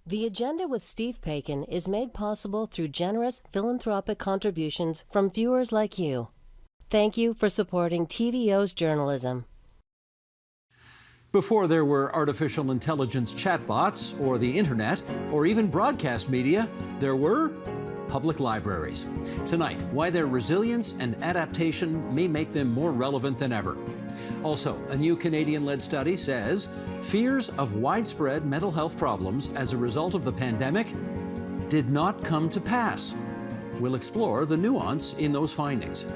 The Agenda with Steve Paikin is made possible through generous philanthropic contributions from viewers like you. Thank you for supporting TVO's journalism. Before there were artificial intelligence chatbots, or the internet, or even broadcast media, there were public libraries. Tonight, why their resilience and adaptation may make them more relevant than ever. Also, a new Canadian-led study says fears of widespread mental health problems as a result of the pandemic did not come to pass. We'll explore the nuance in those findings.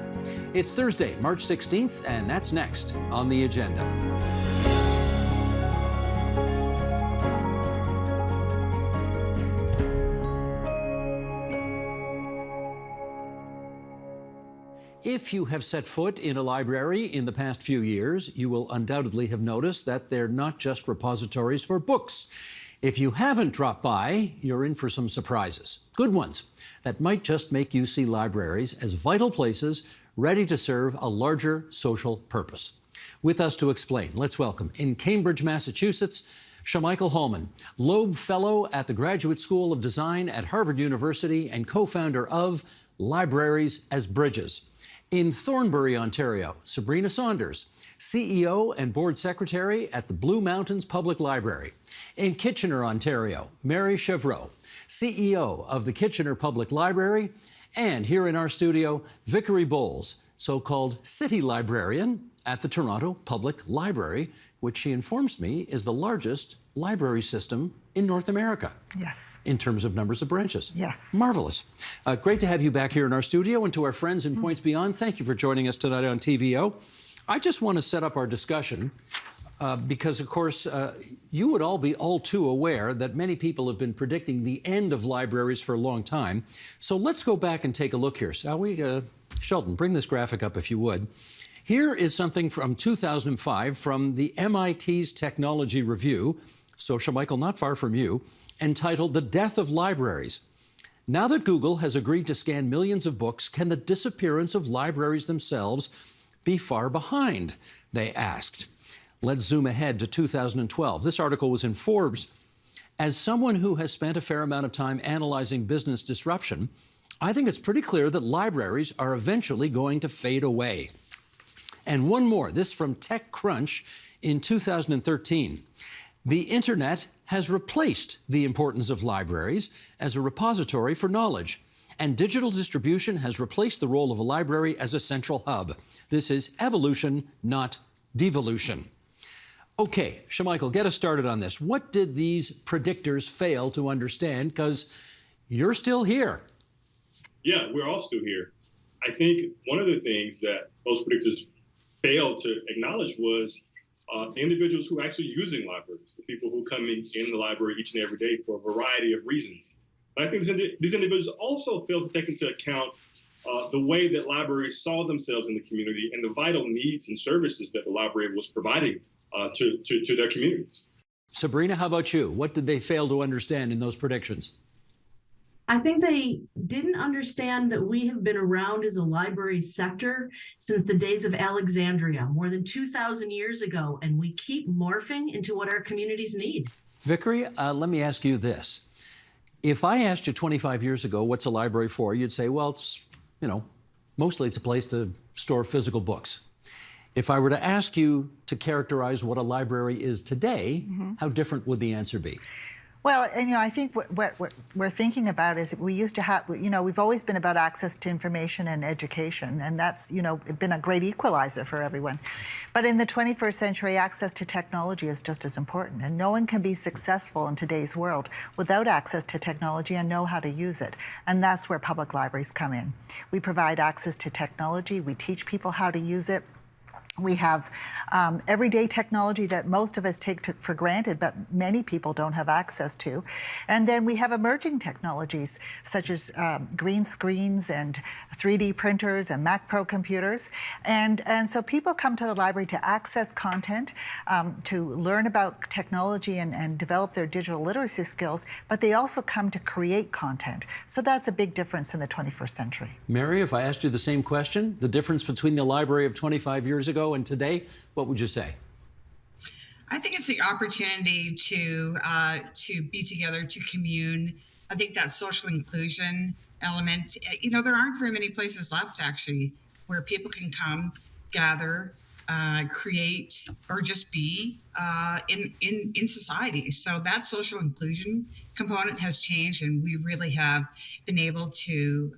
It's Thursday, March 16th, and that's next on The Agenda. If you have set foot in a library in the past few years, you will undoubtedly have noticed that they're not just repositories for books. If you haven't dropped by, you're in for some surprises. Good ones that might just make you see libraries as vital places ready to serve a larger social purpose. With us to explain, let's welcome in Cambridge, Massachusetts, Shamichael Holman, Loeb Fellow at the Graduate School of Design at Harvard University and co-founder of Libraries as Bridges. In Thornbury, Ontario, Sabrina Saunders, CEO and Board Secretary at the Blue Mountains Public Library. In Kitchener, Ontario, Mary Chevreau, CEO of the Kitchener Public Library. And here in our studio, Vickery Bowles, so-called city librarian at the Toronto Public Library, which she informs me is the largest library system in North America. Yes. In terms of numbers of branches. Yes. Marvelous. Great to have you back here in our studio, and to our friends in Points Beyond, thank you for joining us tonight on TVO. I just want to set up our discussion because, of course, you would all be all too aware that many people have been predicting the end of libraries for a long time. So let's go back and take a look here. Shall we? Sheldon, bring this graphic up if you would. Here is something from 2005 from the MIT's Technology Review, so Shamichael, not far from you, entitled The Death of Libraries. Now that Google has agreed to scan millions of books, can the disappearance of libraries themselves be far behind? They asked. Let's zoom ahead to 2012. This article was in Forbes. As someone who has spent a fair amount of time analyzing business disruption, I think it's pretty clear that libraries are eventually going to fade away. And one more, this from TechCrunch in 2013. The internet has replaced the importance of libraries as a repository for knowledge, and digital distribution has replaced the role of a library as a central hub. This is evolution, not devolution. Okay, Shamichael, get us started on this. What did these predictors fail to understand? Because you're still here. Yeah, we're all still here. I think one of the things that those predictors failed to acknowledge was the individuals who are actually using libraries, the people who come in the library each and every day for a variety of reasons. But I think these individuals also failed to take into account the way that libraries saw themselves in the community and the vital needs and services that the library was providing to their communities. Sabrina, how about you? What did they fail to understand in those predictions? I think they didn't understand that we have been around as a library sector since the days of Alexandria, more than 2,000 years ago, and we keep morphing into what our communities need. Vickery, let me ask you this. If I asked you 25 years ago, what's a library for? You'd say, well, it's, mostly it's a place to store physical books. If I were to ask you to characterize what a library is today, how different would the answer be? Well, and I think what we're thinking about is we used to have, we've always been about access to information and education, and that's, been a great equalizer for everyone. But in the 21st century, access to technology is just as important, and no one can be successful in today's world without access to technology and know how to use it. And that's where public libraries come in. We provide access to technology, we teach people how to use it. We have everyday technology that most of us take for granted, but many people don't have access to. And then we have emerging technologies such as green screens and 3D printers and Mac Pro computers. And so people come to the library to access content, to learn about technology and develop their digital literacy skills, but they also come to create content. So that's a big difference in the 21st century. Mary, if I asked you the same question, the difference between the library of 25 years ago and today, what would you say? I think it's the opportunity to be together, to commune. I think that social inclusion element. There aren't very many places left actually where people can come, gather, create, or just be in society. So that social inclusion component has changed, and we really have been able to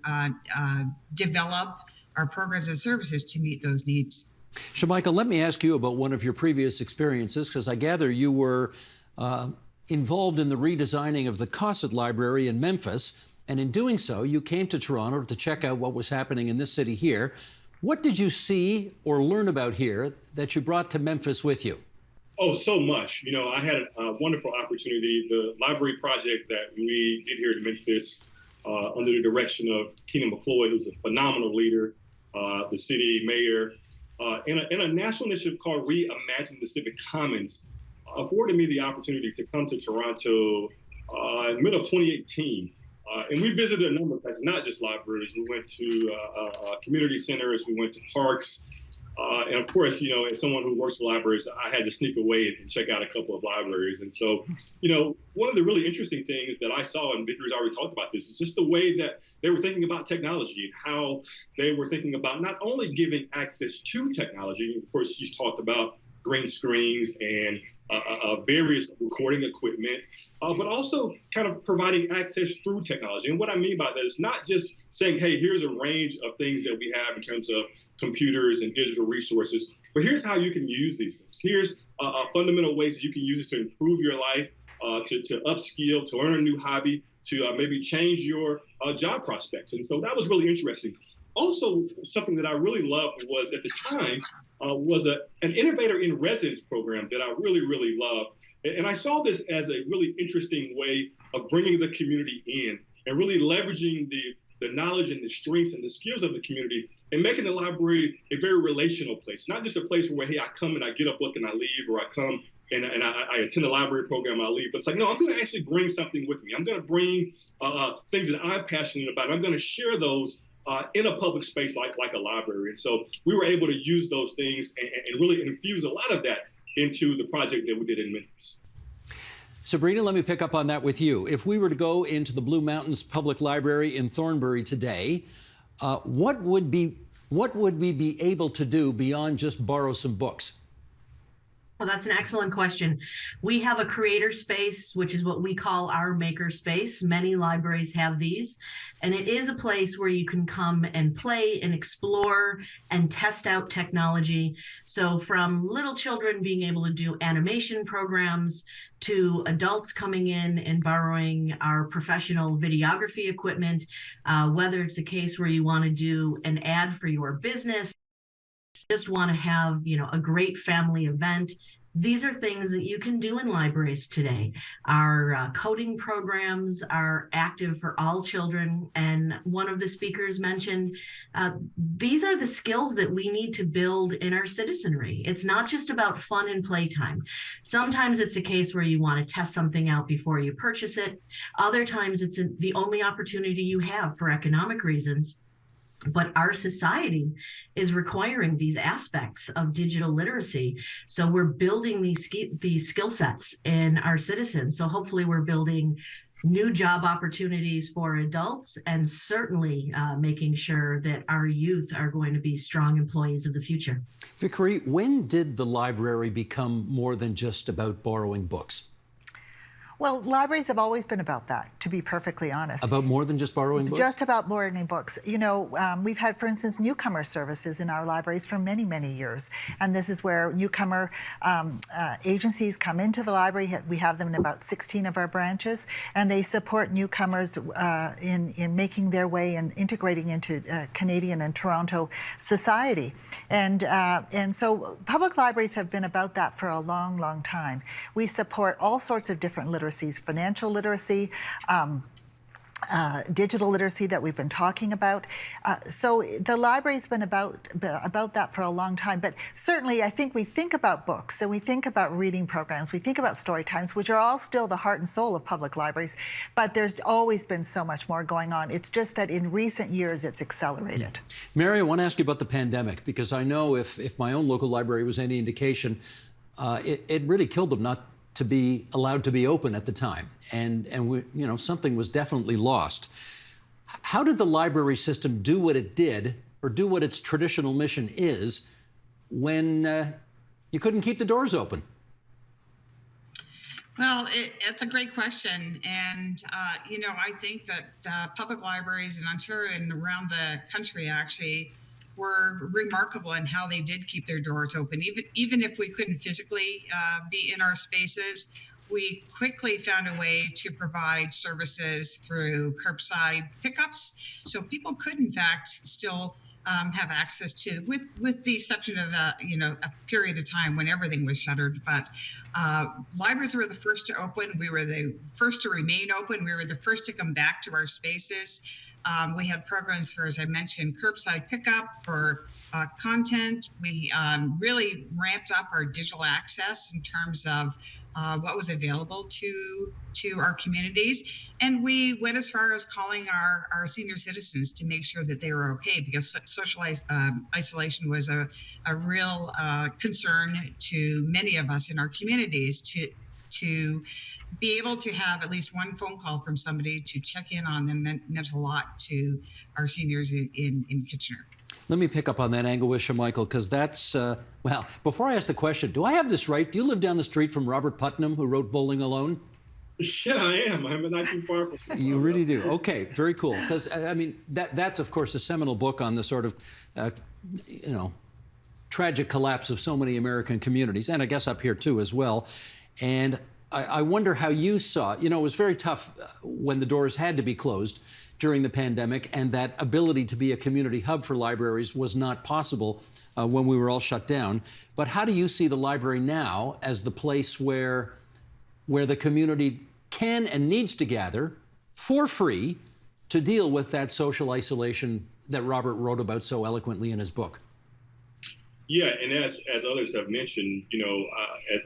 develop our programs and services to meet those needs. Shemika, let me ask you about one of your previous experiences, because I gather you were involved in the redesigning of the Cosset Library in Memphis, and in doing so, you came to Toronto to check out what was happening in this city here. What did you see or learn about here that you brought to Memphis with you? Oh, so much. I had a wonderful opportunity. The library project that we did here in Memphis under the direction of Keenan McCloy, who's a phenomenal leader, the city mayor, in a national initiative called Reimagine the Civic Commons, afforded me the opportunity to come to Toronto in the middle of 2018. And we visited a number of places, not just libraries. We went to community centers, we went to parks. And of course, as someone who works for libraries, I had to sneak away and check out a couple of libraries. And so, one of the really interesting things that I saw, and Victory's already talked about this, is just the way that they were thinking about technology and how they were thinking about not only giving access to technology. Of course, she's talked about green screens and various recording equipment, but also kind of providing access through technology. And what I mean by that is not just saying, hey, here's a range of things that we have in terms of computers and digital resources, but here's how you can use these things. Here's fundamental ways that you can use it to improve your life, to upskill, to learn a new hobby, to maybe change your job prospects. And so that was really interesting. Also, something that I really loved was, at the time, was an innovator in residence program that I really, really loved. And I saw this as a really interesting way of bringing the community in and really leveraging the knowledge and the strengths and the skills of the community and making the library a very relational place, not just a place where, hey, I come and I get a book and I leave, or I come and I attend a library program, I leave. But it's like, no, I'm going to actually bring something with me. I'm going to bring things that I'm passionate about. I'm going to share those in a public space like a library. And so we were able to use those things and really infuse a lot of that into the project that we did in Memphis. Sabrina, let me pick up on that with you. If we were to go into the Blue Mountains Public Library in Thornbury today, what would we be able to do beyond just borrow some books? Well, that's an excellent question. We have a creator space, which is what we call our maker space. Many libraries have these, and it is a place where you can come and play and explore and test out technology. So from little children being able to do animation programs to adults coming in and borrowing our professional videography equipment, whether it's a case where you want to do an ad for your business, just want to have, a great family event. These are things that you can do in libraries today. Our coding programs are active for all children. And one of the speakers mentioned, these are the skills that we need to build in our citizenry. It's not just about fun and playtime. Sometimes it's a case where you want to test something out before you purchase it. Other times it's the only opportunity you have for economic reasons. But our society is requiring these aspects of digital literacy. So we're building these skill sets in our citizens. So hopefully we're building new job opportunities for adults, and certainly making sure that our youth are going to be strong employees of the future. Vickery, when did the library become more than just about borrowing books? Well, libraries have always been about that, to be perfectly honest. About more than just borrowing books? Just about borrowing books. We've had, for instance, newcomer services in our libraries for many, many years. And this is where newcomer agencies come into the library. We have them in about 16 of our branches, and they support newcomers in making their way and integrating into Canadian and Toronto society. And so public libraries have been about that for a long, long time. We support all sorts of different literacies, financial literacy, digital literacy that we've been talking about. So the library's been about that for a long time. But certainly I think we think about books and we think about reading programs, we think about story times, which are all still the heart and soul of public libraries. But there's always been so much more going on. It's just that in recent years it's accelerated. Mary, I want to ask you about the pandemic, because I know if my own local library was any indication, it really killed them not to be allowed to be open at the time. And we, something was definitely lost. How did the library system do what it did, or do what its traditional mission is, when you couldn't keep the doors open? Well, it's a great question. And, I think that public libraries in Ontario and around the country actually were remarkable in how they did keep their doors open. Even if we couldn't physically be in our spaces, we quickly found a way to provide services through curbside pickups. So people could, in fact, still have access to, with the exception of a period of time when everything was shuttered. But libraries were the first to open. We were the first to remain open. We were the first to come back to our spaces. We had programs for, as I mentioned, curbside pickup for content. We really ramped up our digital access in terms of what was available to our communities. And we went as far as calling our senior citizens to make sure that they were okay, because social isolation was a real concern to many of us in our communities, to be able to have at least one phone call from somebody to check in on them meant a lot to our seniors in Kitchener. Let me pick up on that angle with you, Michael, because that's, well, before I ask the question, do I have this right? Do you live down the street from Robert Putnam, who wrote Bowling Alone? Yeah, I am. I'm not too far from. You really do. Okay, very cool. Because, I mean, that's, of course, a seminal book on the sort of, tragic collapse of so many American communities, and I guess up here, too, as well. And I wonder how you saw it. It was very tough when the doors had to be closed during the pandemic, and that ability to be a community hub for libraries was not possible when we were all shut down. But how do you see the library now as the place where the community can and needs to gather for free to deal with that social isolation that Robert wrote about so eloquently in his book? Yeah, and as others have mentioned,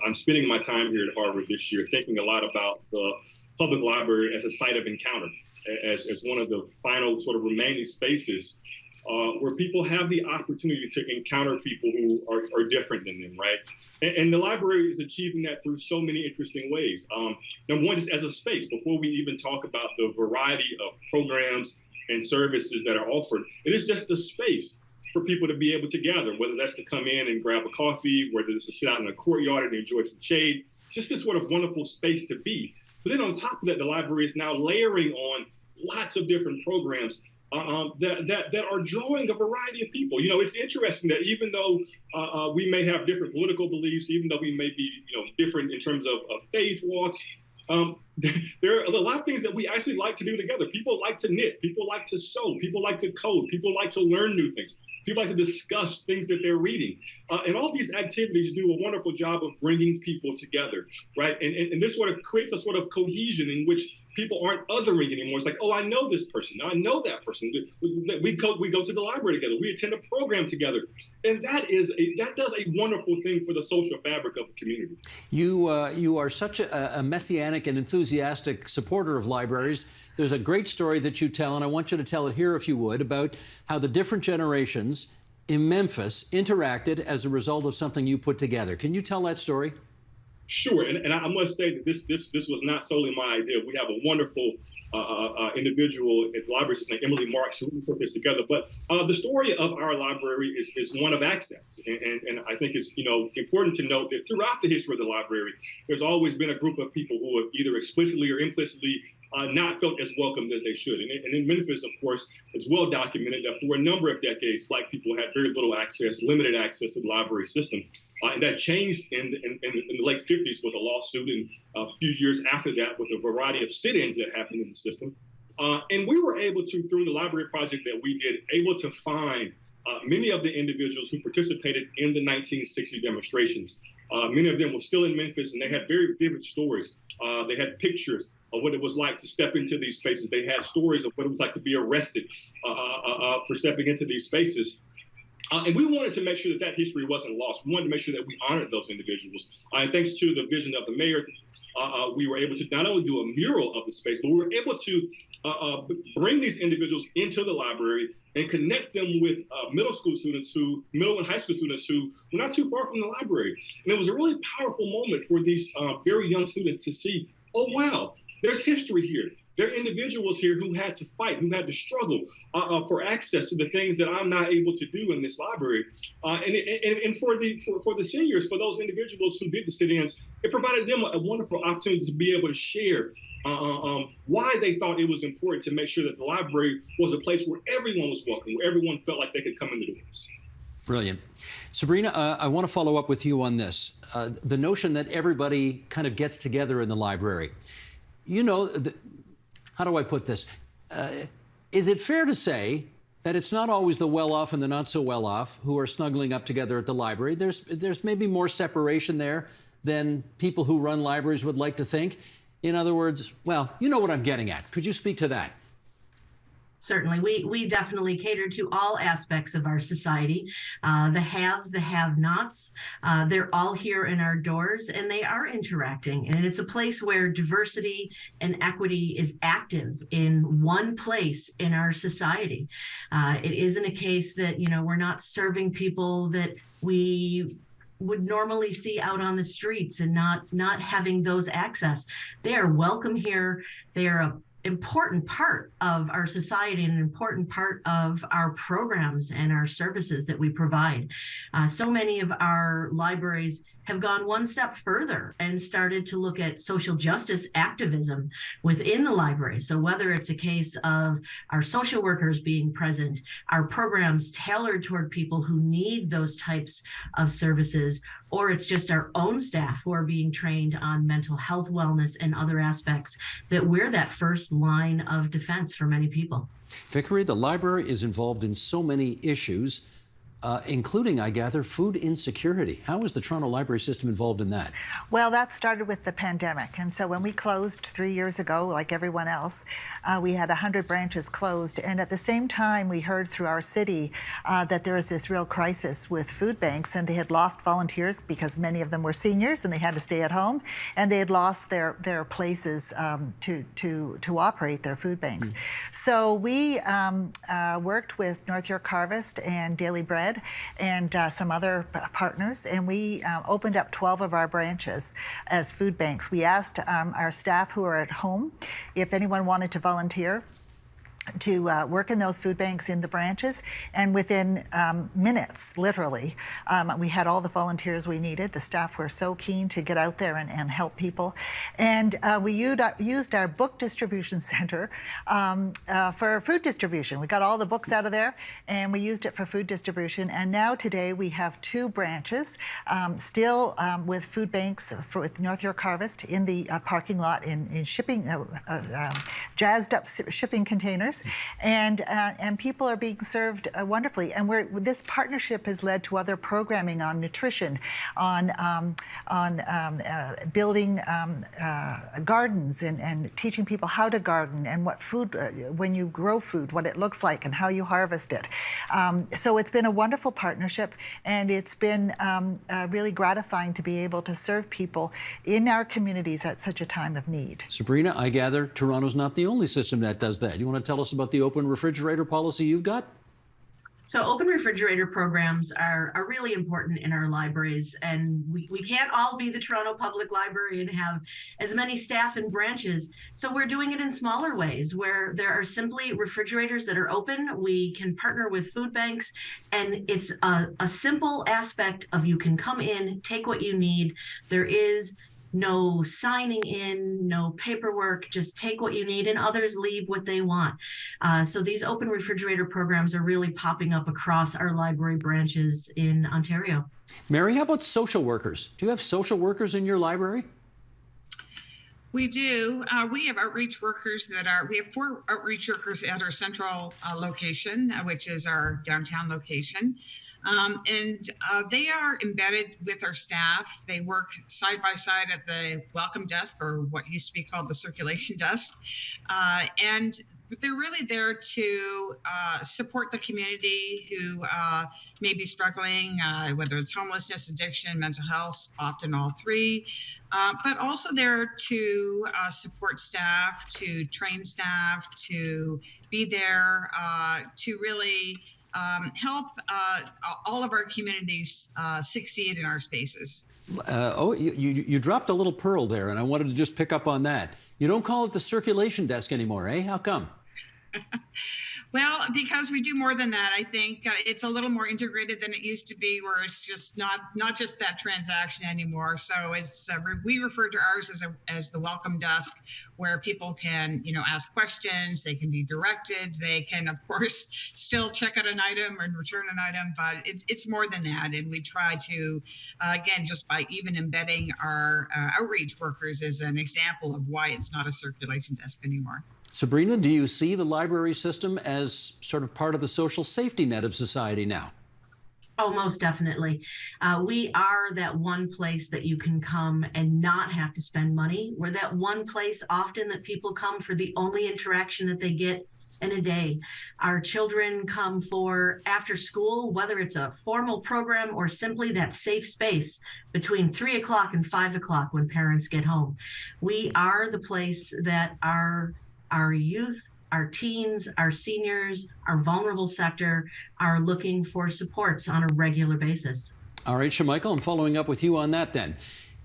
I'm spending my time here at Harvard this year thinking a lot about the public library as a site of encounter, as one of the final sort of remaining spaces where people have the opportunity to encounter people who are different than them, right? And the library is achieving that through so many interesting ways. Number one, just as a space, before we even talk about the variety of programs and services that are offered, it is just the space for people to be able to gather, whether that's to come in and grab a coffee, whether it's to sit out in a courtyard and enjoy some shade, just this sort of wonderful space to be. But then on top of that, the library is now layering on lots of different programs that are drawing a variety of people. It's interesting that even though we may have different political beliefs, even though we may be different in terms of faith walks, there are a lot of things that we actually like to do together. People like to knit, people like to sew, people like to code, people like to learn new things. People like to discuss things that they're reading. And all these activities do a wonderful job of bringing people together, right? And this sort of creates a sort of cohesion in which people aren't othering anymore. It's like, oh, I know this person. I know that person. We go to the library together. We attend a program together. And that does a wonderful thing for the social fabric of the community. You are such a messianic and enthusiastic supporter of libraries. There's a great story that you tell, and I want you to tell it here if you would, about how the different generations in Memphis interacted as a result of something you put together. Can you tell that story? Sure, and I must say that this was not solely my idea. We have a wonderful individual at the library named Emily Marks who put this together. But the story of our library is one of access, and I think it's important to note that throughout the history of the library, there's always been a group of people who have either explicitly or implicitly not felt as welcomed as they should. And in Memphis, of course, it's well documented that for a number of decades, Black people had very little access, limited access to the library system. And that changed in the late 50s with a lawsuit, and a few years after that with a variety of sit-ins that happened in the system. And we were able to, through the library project that we did, able to find many of the individuals who participated in the 1960 demonstrations. Many of them were still in Memphis, and they had very vivid stories. They had pictures of what it was like to step into these spaces. They had stories of what it was like to be arrested for stepping into these spaces. And we wanted to make sure that that history wasn't lost. We wanted to make sure that we honored those individuals. And thanks to the vision of the mayor, we were able to not only do a mural of the space, but we were able to bring these individuals into the library and connect them with middle and high school students who were not too far from the library. And it was a really powerful moment for these very young students to see, oh, wow, there's history here. There are individuals here who had to fight, who had to struggle for access to the things that I'm not able to do in this library. And for the seniors, for those individuals who did the sit-ins, it provided them a wonderful opportunity to be able to share why they thought it was important to make sure that the library was a place where everyone was welcome, where everyone felt like they could come in the doors. Brilliant. Sabrina, I want to follow up with you on this. The notion that everybody kind of gets together in the library. You know, how do I put this? Is it fair to say that it's not always the well-off and the not so well-off who are snuggling up together at the library? There's maybe more separation there than people who run libraries would like to think. In other words, well, you know what I'm getting at. Could you speak to that? Certainly, we definitely cater to all aspects of our society, the haves, the have-nots. They're all here in our doors, and they are interacting. And it's a place where diversity and equity is active in one place in our society. It isn't a case that, you know, we're not serving people that we would normally see out on the streets and not having those access. They are welcome here. They are a important part of our society and an important part of our programs and our services that we provide. So many of our libraries have gone one step further and started to look at social justice activism within the library. So whether it's a case of our social workers being present, our programs tailored toward people who need those types of services, or it's just our own staff who are being trained on mental health, wellness, and other aspects, that we're that first line of defense for many people. Vickery, the library is involved in so many issues, including, I gather, food insecurity. How is the Toronto library system involved in that? Well, that started with the pandemic. And so when we closed 3 years ago, like everyone else, we had 100 branches closed. And at the same time, we heard through our city that there was this real crisis with food banks, and they had lost volunteers because many of them were seniors and they had to stay at home, and they had lost their places to operate their food banks. So we worked with North York Harvest and Daily Bread and some other partners, and we opened up 12 of our branches as food banks. We asked our staff who are at home if anyone wanted to volunteer to work in those food banks in the branches, and within minutes, literally, we had all the volunteers we needed. The staff were so keen to get out there and help people. And we used our book distribution center for food distribution. We got all the books out of there, and we used it for food distribution. And now today we have 2 branches, still with food banks with North York Harvest in the parking lot in shipping, jazzed up shipping containers. And people are being served wonderfully. And this partnership has led to other programming on nutrition, on building gardens and teaching people how to garden and what food, when you grow food, what it looks like and how you harvest it. So it's been a wonderful partnership, and it's been really gratifying to be able to serve people in our communities at such a time of need. Sabrina, I gather Toronto's not the only system that does that. You want to tell us about the open refrigerator policy you've got? So open refrigerator programs are really important in our libraries, and we can't all be the Toronto Public Library and have as many staff and branches. So we're doing it in smaller ways where there are simply refrigerators that are open. We can partner with food banks, and it's a simple aspect of you can come in, take what you need. There is no signing in, no paperwork, just take what you need, and others leave what they want. So these open refrigerator programs are really popping up across our library branches in Ontario. Mary, how about social workers? Do you have social workers in your library? We do. We have outreach workers we have 4 outreach workers at our central location, which is our downtown location. And they are embedded with our staff. They work side by side at the welcome desk, or what used to be called the circulation desk. And but they're really there to support the community who may be struggling, whether it's homelessness, addiction, mental health, often all three, but also there to support staff, to train staff, to be there to really help all of our communities succeed in our spaces. You dropped a little pearl there, and I wanted to just pick up on that. You don't call it the circulation desk anymore, eh? How come? Well, because we do more than that. I think it's a little more integrated than it used to be, where it's just not just that transaction anymore. So it's we refer to ours as the welcome desk, where people can ask questions, they can be directed, they can of course still check out an item and return an item, but it's more than that. And we try to again, just by even embedding our outreach workers as an example of why it's not a circulation desk anymore. Sabrina, do you see the library system as sort of part of the social safety net of society now? Oh, most definitely. We are that one place that you can come and not have to spend money. We're that one place often that people come for the only interaction that they get in a day. Our children come for after school, whether it's a formal program or simply that safe space between 3 o'clock and 5 o'clock when parents get home. We are the place that our youth, our teens, our seniors, our vulnerable sector are looking for supports on a regular basis. All right, Shamichael, I'm following up with you on that then.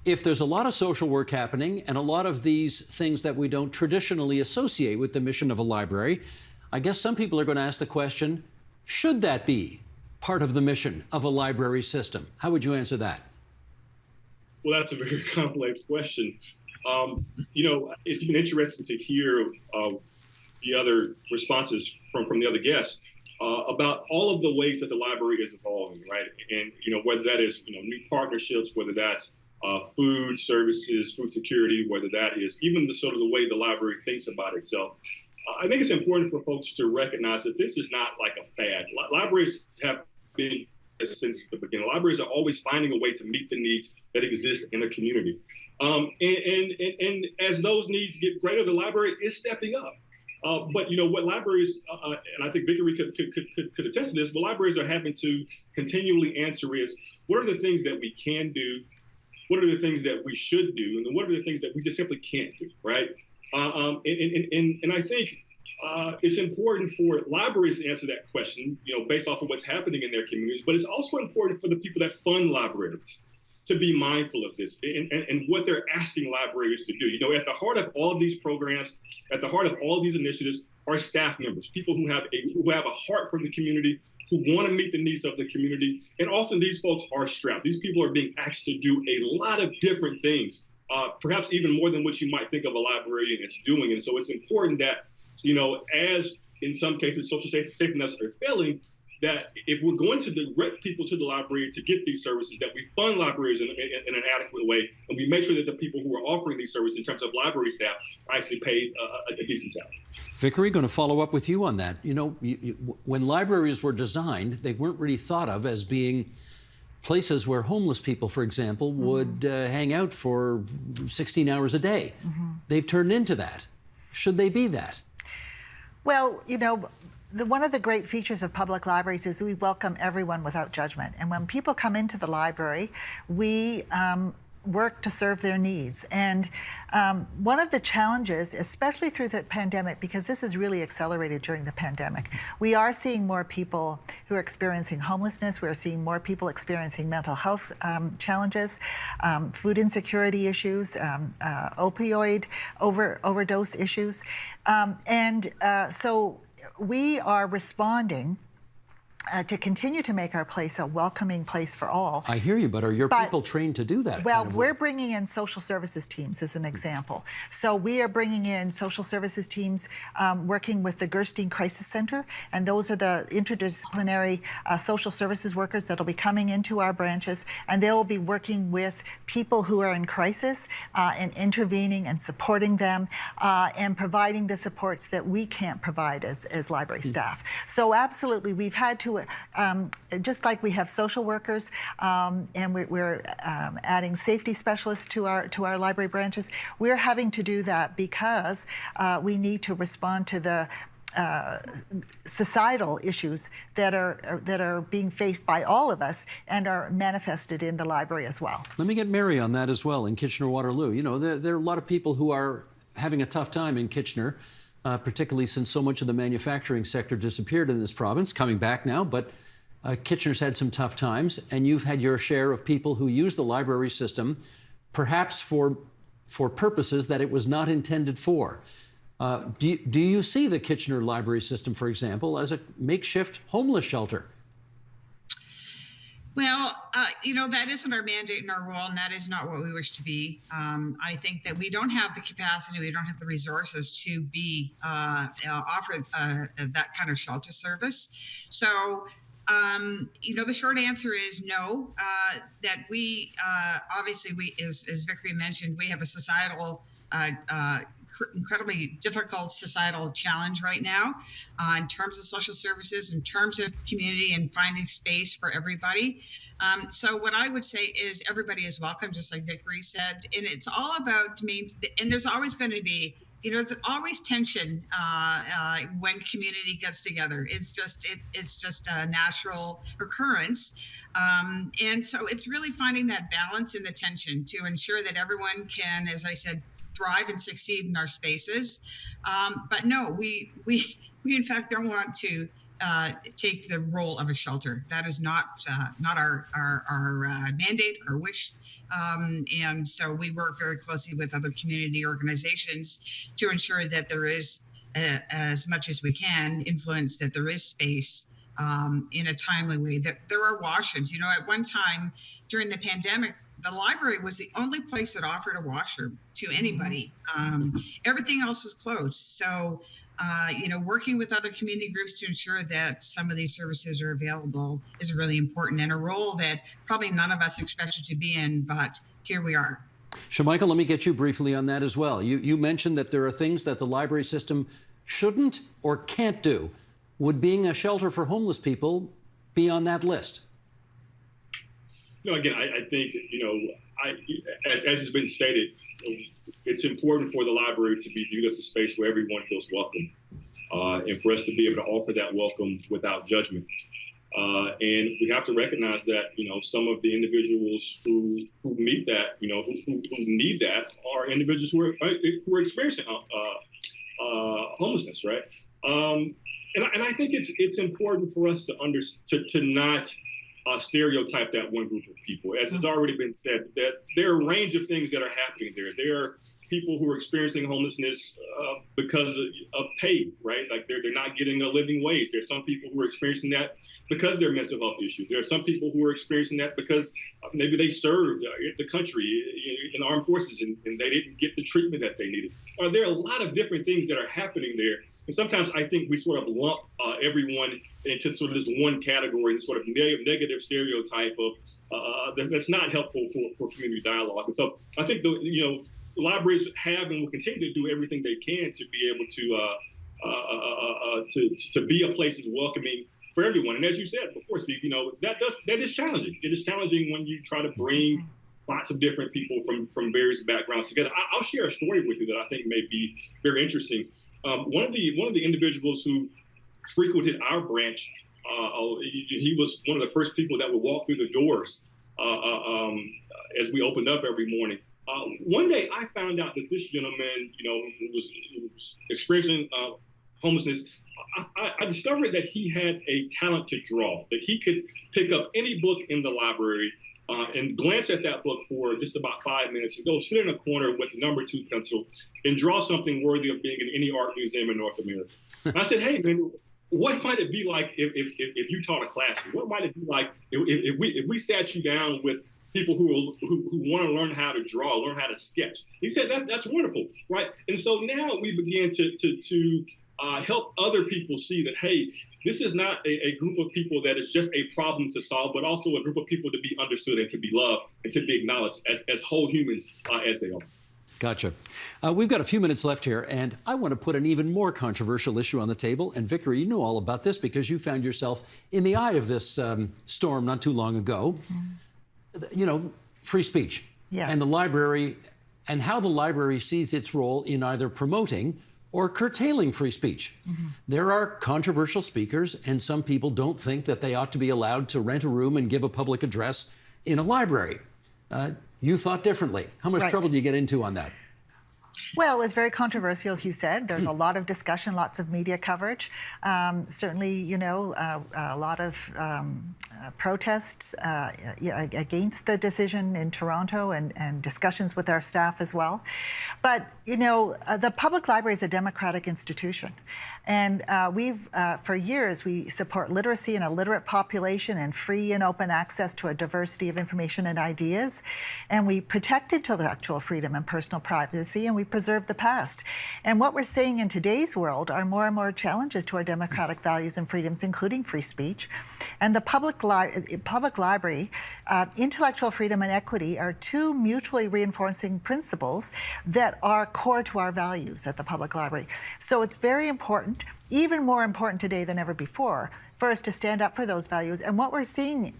If there's a lot of social work happening and a lot of these things that we don't traditionally associate with the mission of a library, I guess some people are going to ask the question, should that be part of the mission of a library system? How would you answer that? Well, that's a very complex question. It's been interesting to hear the other responses from the other guests about all of the ways that the library is evolving, right? And, whether that is, new partnerships, whether that's food services, food security, whether that is even the sort of the way the library thinks about itself. I think it's important for folks to recognize that this is not like a fad. Libraries have been since the beginning. Libraries are always finding a way to meet the needs that exist in a community. And as those needs get greater, the library is stepping up. But what libraries, and I think Vickery could attest to this, what libraries are having to continually answer is, what are the things that we can do? What are the things that we should do? And then what are the things that we just simply can't do, right? And I think it's important for libraries to answer that question, based off of what's happening in their communities. But it's also important for the people that fund libraries to be mindful of this and what they're asking libraries to do. At the heart of all of these programs, at the heart of all of these initiatives are staff members, people who have a heart for the community, who want to meet the needs of the community. And often these folks are strapped. These people are being asked to do a lot of different things, perhaps even more than what you might think of a librarian is doing. And so it's important that, as in some cases social safety nets are failing, that if we're going to direct people to the library to get these services, that we fund libraries in an adequate way, and we make sure that the people who are offering these services in terms of library staff are actually paid a decent salary. Vickery, going to follow up with you on that. When libraries were designed, they weren't really thought of as being places where homeless people, for example, would hang out for 16 hours a day. They've turned into that. Should they be that? Well, one of the great features of public libraries is we welcome everyone without judgment. And when people come into the library, we work to serve their needs. And one of the challenges, especially through the pandemic, because this is really accelerated during the pandemic, we are seeing more people who are experiencing homelessness. We're seeing more people experiencing mental health challenges, food insecurity issues, opioid overdose issues. So we are responding to continue to make our place a welcoming place for all. I hear you, but are your people trained to do that? Well, we're bringing in social services teams as an example. So we are bringing in social services teams working with the Gerstein Crisis Center, and those are the interdisciplinary social services workers that will be coming into our branches, and they will be working with people who are in crisis and intervening and supporting them and providing the supports that we can't provide as library staff. So absolutely, we've had to just like we have social workers, and we're adding safety specialists to our library branches. We're having to do that because we need to respond to the societal issues that are being faced by all of us and are manifested in the library as well. Let me get Mary on that as well in Kitchener-Waterloo. You know, there are a lot of people who are having a tough time in Kitchener, particularly since so much of the manufacturing sector disappeared in this province, coming back now, but Kitchener's had some tough times, and you've had your share of people who use the library system, perhaps for purposes that it was not intended for. Do you see the Kitchener library system, for example, as a makeshift homeless shelter? Well, you know, that isn't our mandate and our role, and that is not what we wish to be. I think that we don't have the capacity, we don't have the resources to be offer that kind of shelter service. So, you know, the short answer is no. That we obviously, as Vickery mentioned, we have a societal incredibly difficult societal challenge right now in terms of social services, in terms of community and finding space for everybody. So what I would say is everybody is welcome, just like Vickery said, and it's all about and there's always going to be, you know, there's always tension when community gets together. It's just a natural occurrence. And so it's really finding that balance in the tension to ensure that everyone can, as I said, thrive and succeed in our spaces. But no, we in fact don't want to take the role of a shelter. That is not our mandate or wish. And so we work very closely with other community organizations to ensure that there is, as much as we can, influence that there is space in a timely way, that there are washrooms. You know, at one time during the pandemic, the library was the only place that offered a washroom to anybody. Everything else was closed. So, you know, working with other community groups to ensure that some of these services are available is really important, and a role that probably none of us expected to be in, but here we are. Shamichael, let me get you briefly on that as well. You mentioned that there are things that the library system shouldn't or can't do. Would being a shelter for homeless people be on that list? No, again, I think, you know, as has been stated, it's important for the library to be viewed as a space where everyone feels welcome, and for us to be able to offer that welcome without judgment. And we have to recognize that, you know, some of the individuals who meet that, you know, who need that are individuals who are experiencing homelessness, right? And I think it's important for us to not stereotype that one group of people. As has already been said, that there are a range of things that are happening there. There are people who are experiencing homelessness because of pay, right? Like they're not getting a living wage. There's some people who are experiencing that because they're mental health issues. There are some people who are experiencing that because maybe they served the country in the armed forces and they didn't get the treatment that they needed. There are a lot of different things that are happening there. And sometimes I think we sort of lump everyone into sort of this one category, this sort of negative stereotype of that's not helpful for community dialogue. And so I think libraries have and will continue to do everything they can to be able to be a place that's welcoming for everyone. And as you said before, Steve, you know, that is challenging. It is challenging when you try to bring lots of different people from various backgrounds together. I'll share a story with you that I think may be very interesting. One of the individuals who frequented our branch, he was one of the first people that would walk through the doors as we opened up every morning. One day I found out that this gentleman, you know, who was experiencing homelessness, I discovered that he had a talent to draw, that he could pick up any book in the library and glance at that book for just about 5 minutes and go sit in a corner with a number 2 pencil and draw something worthy of being in any art museum in North America. And I said, hey, man, what might it be like if you taught a classroom? What might it be like if we sat you down with people who want to learn how to draw, learn how to sketch? He said that's wonderful, right? And so now we began to help other people see that, hey, this is not a group of people that is just a problem to solve, but also a group of people to be understood and to be loved and to be acknowledged as whole humans as they are. Gotcha. We've got a few minutes left here, and I want to put an even more controversial issue on the table. And Vickery, you know all about this because you found yourself in the eye of this storm not too long ago. You know, free speech. Yes. And the library, and how the library sees its role in either promoting or curtailing free speech. There are controversial speakers, and some people don't think that they ought to be allowed to rent a room and give a public address in a library. You thought differently. How much trouble do you get into on that? Well, it was very controversial, as you said. There's a lot of discussion, lots of media coverage. Certainly, you know, a lot of protests against the decision in Toronto and discussions with our staff as well. But, you know, the public library is a democratic institution. And for years, we support literacy and a literate population and free and open access to a diversity of information and ideas. And we protect intellectual freedom and personal privacy, and we preserve the past. And what we're seeing in today's world are more and more challenges to our democratic values and freedoms, including free speech. And the public library, intellectual freedom and equity are two mutually reinforcing principles that are core to our values at the public library. So it's very important, even more important today than ever before, for us to stand up for those values. And what we're seeing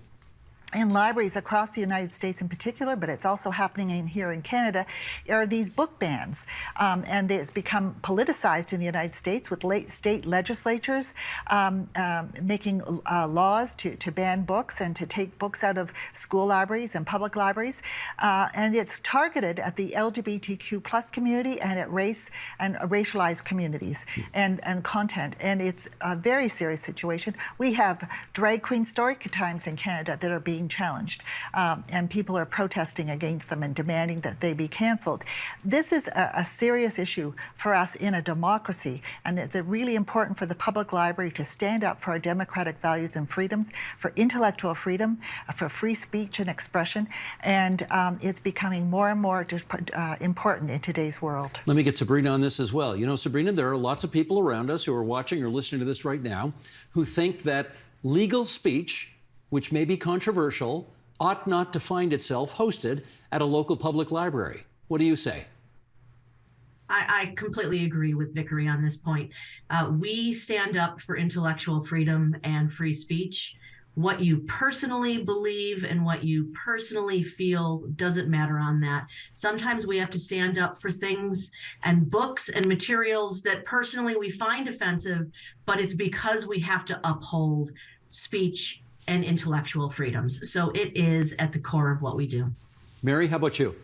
in libraries across the United States in particular, but it's also happening here in Canada, are these book bans. And it's become politicized in the United States with state legislatures making laws to ban books and to take books out of school libraries and public libraries. And it's targeted at the LGBTQ plus community and at race and racialized communities and content. And it's a very serious situation. We have drag queen story times in Canada that are being challenged, and people are protesting against them and demanding that they be canceled. This is a serious issue for us in a democracy, and it's really important for the public library to stand up for our democratic values and freedoms, for intellectual freedom, for free speech and expression, and it's becoming more and more important in today's world. Let me get Sabrina on this as well. You know, Sabrina, there are lots of people around us who are watching or listening to this right now who think that legal speech, which may be controversial, ought not to find itself hosted at a local public library. What do you say? I completely agree with Vickery on this point. We stand up for intellectual freedom and free speech. What you personally believe and what you personally feel doesn't matter on that. Sometimes we have to stand up for things and books and materials that personally we find offensive, but it's because we have to uphold speech and intellectual freedoms. So it is at the core of what we do. Mary, how about you?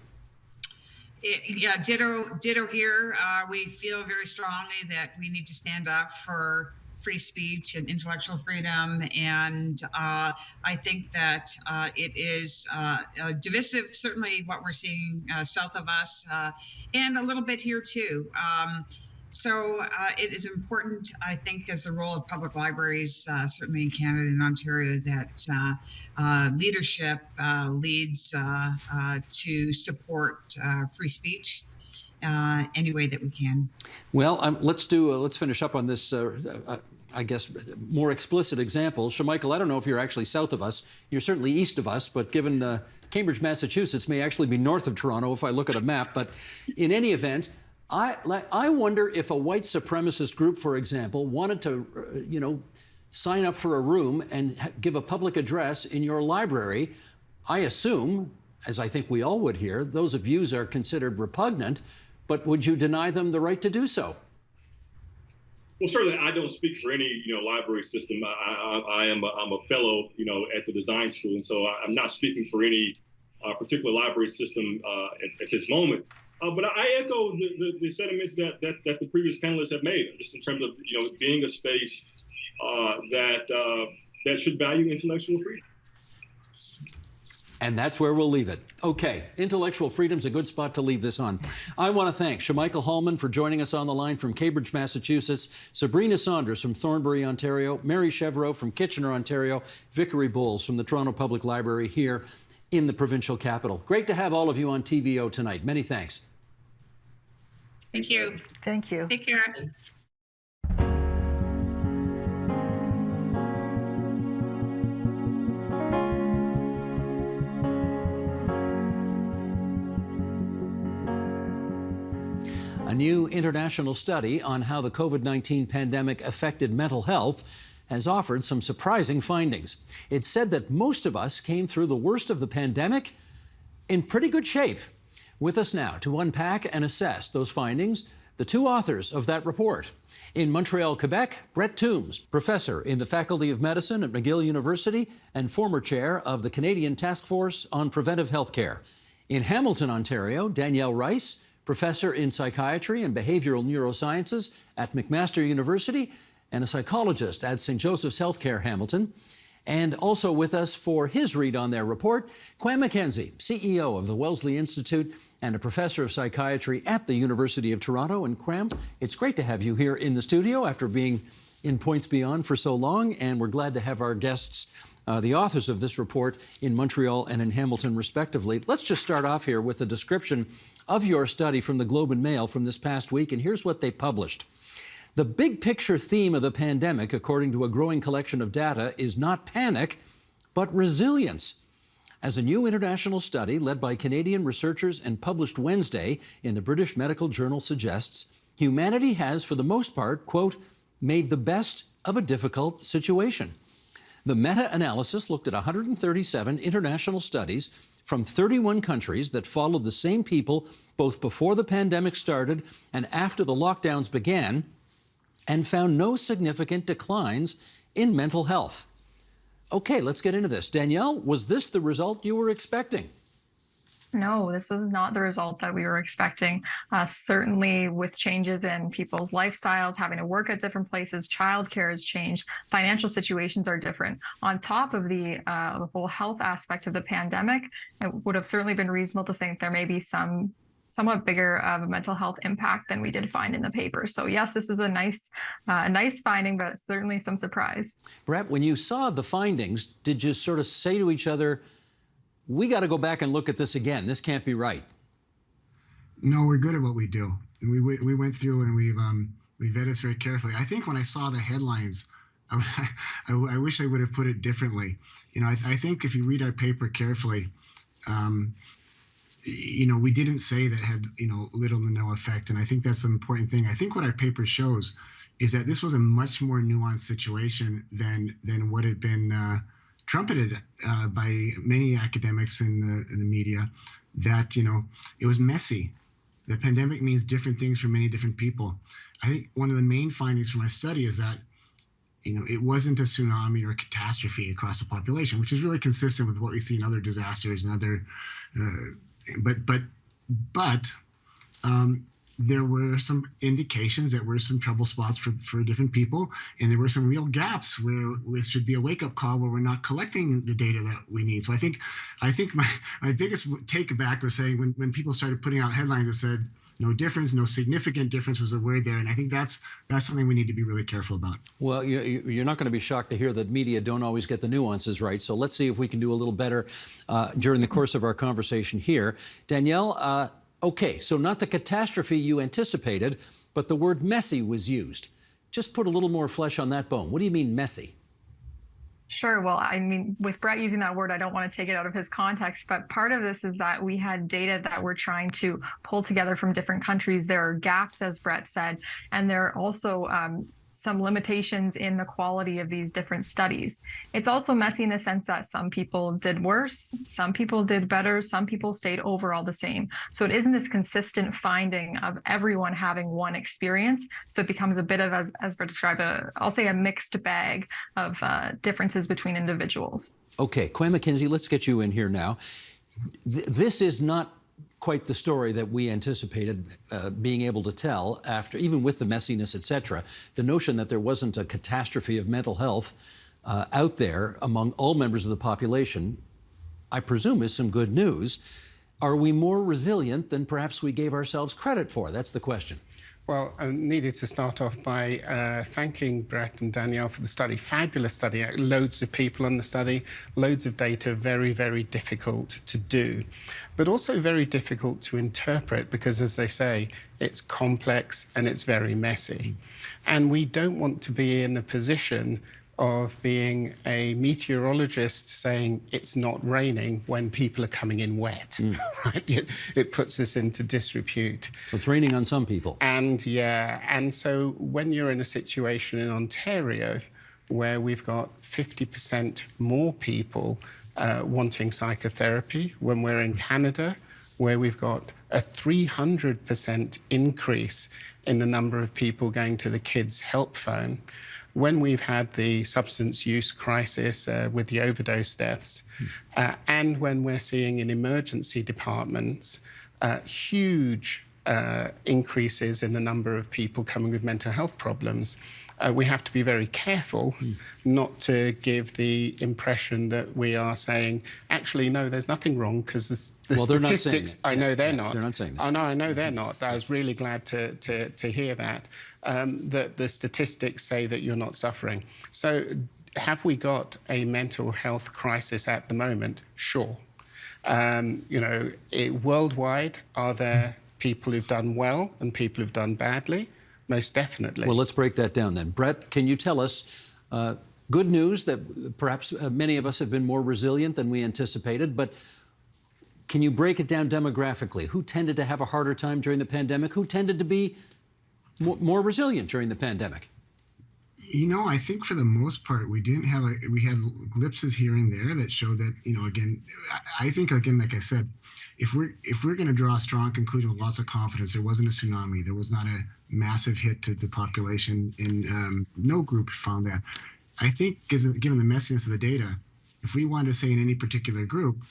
Yeah, ditto here. We feel very strongly that we need to stand up for free speech and intellectual freedom. And I think that it is divisive, certainly what we're seeing south of us, and a little bit here too. So it is important, I think, as the role of public libraries, certainly in Canada and Ontario, that leadership leads to support free speech any way that we can. Well, let's finish up on this, I guess, more explicit example. Shamichael, I don't know if you're actually south of us. You're certainly east of us, but given Cambridge, Massachusetts may actually be north of Toronto if I look at a map. But in any event, I wonder if a white supremacist group, for example, wanted to, sign up for a room and give a public address in your library. I assume, as I think we all would here, those views are considered repugnant, but would you deny them the right to do so? Well, certainly, I don't speak for any, library system. I'm a fellow, at the design school, and so I'm not speaking for any particular library system at this moment. But I echo the sentiments that the previous panelists have made, just in terms of being a space that should value intellectual freedom. And that's where we'll leave it. Okay, intellectual freedom's a good spot to leave this on. I want to thank Shamichael Hallman for joining us on the line from Cambridge, Massachusetts, Sabrina Saunders from Thornbury, Ontario, Mary Chevreau from Kitchener, Ontario, Vickery Bowles from the Toronto Public Library here in the provincial capital. Great to have all of you on TVO tonight. Many thanks. Thank you. Thank you. Take care. A new international study on how the COVID-19 pandemic affected mental health has offered some surprising findings. It said that most of us came through the worst of the pandemic in pretty good shape. With us now to unpack and assess those findings, the two authors of that report. In Montreal, Quebec, Brett Toombs, professor in the Faculty of Medicine at McGill University and former chair of the Canadian Task Force on Preventive Healthcare. In Hamilton, Ontario, Danielle Rice, professor in psychiatry and behavioral neurosciences at McMaster University and a psychologist at St. Joseph's Healthcare Hamilton. And also with us for his read on their report, Quam McKenzie, CEO of the Wellesley Institute and a professor of psychiatry at the University of Toronto. And Quam, it's great to have you here in the studio after being in Points Beyond for so long. And we're glad to have our guests, the authors of this report, in Montreal and in Hamilton, respectively. Let's just start off here with a description of your study from the Globe and Mail from this past week. And here's what they published. The big picture theme of the pandemic, according to a growing collection of data, is not panic, but resilience. As a new international study led by Canadian researchers and published Wednesday in the British Medical Journal suggests, humanity has, for the most part, quote, made the best of a difficult situation. The meta-analysis looked at 137 international studies from 31 countries that followed the same people both before the pandemic started and after the lockdowns began, and found no significant declines in mental health. Okay, let's get into this. Danielle, was this the result you were expecting? No, this was not the result that we were expecting. Certainly with changes in people's lifestyles, having to work at different places, childcare has changed, financial situations are different. On top of the whole health aspect of the pandemic, it would have certainly been reasonable to think there may be some somewhat bigger of a mental health impact than we did find in the paper. So yes, this was a nice finding, but certainly some surprise. Brett, when you saw the findings, did you sort of say to each other, we got to go back and look at this again, this can't be right? No, we're good at what we do. And we went through and we vetted this very carefully. I think when I saw the headlines, I wish I would have put it differently. You know, I think if you read our paper carefully, you know, we didn't say that had, you know, little to no effect. And I think that's an important thing. I think what our paper shows is that this was a much more nuanced situation than what had been trumpeted by many academics in the media, that, you know, it was messy. The pandemic means different things for many different people. I think one of the main findings from our study is that, you know, it wasn't a tsunami or a catastrophe across the population, which is really consistent with what we see in other disasters and other but there were some indications that were some trouble spots for different people, and there were some real gaps where this should be a wake-up call where we're not collecting the data that we need. So I think my biggest take back was saying when people started putting out headlines that said no difference, no significant difference was the word there, and I think that's something we need to be really careful about. Well, you're not going to be shocked to hear that media don't always get the nuances right, so let's see if we can do a little better during the course of our conversation here. Danielle, okay, so not the catastrophe you anticipated, but the word messy was used. Just put a little more flesh on that bone. What do you mean messy? Sure. Well, I mean, with Brett using that word, I don't want to take it out of his context, but part of this is that we had data that we're trying to pull together from different countries. There are gaps, as Brett said, and there are also some limitations in the quality of these different studies. It's also messy in the sense that some people did worse, some people did better, some people stayed overall the same. So it isn't this consistent finding of everyone having one experience. So it becomes a bit of, as Brett described, I'll say a mixed bag of differences between individuals. Okay, Quam McKenzie, let's get you in here now. This is not quite the story that we anticipated being able to tell after, even with the messiness, et cetera. The notion that there wasn't a catastrophe of mental health out there among all members of the population, I presume is some good news. Are we more resilient than perhaps we gave ourselves credit for? That's the question. Well, I needed to start off by thanking Brett and Danielle for the study. Fabulous study, loads of people on the study, loads of data, very, very difficult to do, but also very difficult to interpret because, as they say, it's complex and it's very messy. And we don't want to be in a position of being a meteorologist saying it's not raining when people are coming in wet, right? It puts us into disrepute. So it's raining on some people. And yeah, and so when you're in a situation in Ontario where we've got 50% more people wanting psychotherapy, when we're in Canada where we've got a 300% increase in the number of people going to the kids' help phone, when we've had the substance use crisis with the overdose deaths, and when we're seeing in emergency departments huge increases in the number of people coming with mental health problems, we have to be very careful not to give the impression that we are saying, actually, no, there's nothing wrong, because the statistics, I know they're not. They're not saying that. Oh, no, I know they're not. I was really glad to hear that, that the statistics say that you're not suffering. So have we got a mental health crisis at the moment? Sure. Worldwide, are there people who've done well and people who've done badly? Most definitely. Well, let's break that down then. Brett, can you tell us good news that perhaps many of us have been more resilient than we anticipated, but can you break it down demographically? Who tended to have a harder time during the pandemic? Who tended to be more resilient during the pandemic? I think for the most part, we had glimpses here and there that show that, again, I think, again, like I said, if we're going to draw a strong conclusion with lots of confidence, there wasn't a tsunami, there was not a massive hit to the population, and no group found that. I think, given the messiness of the data, if we wanted to say in any particular group,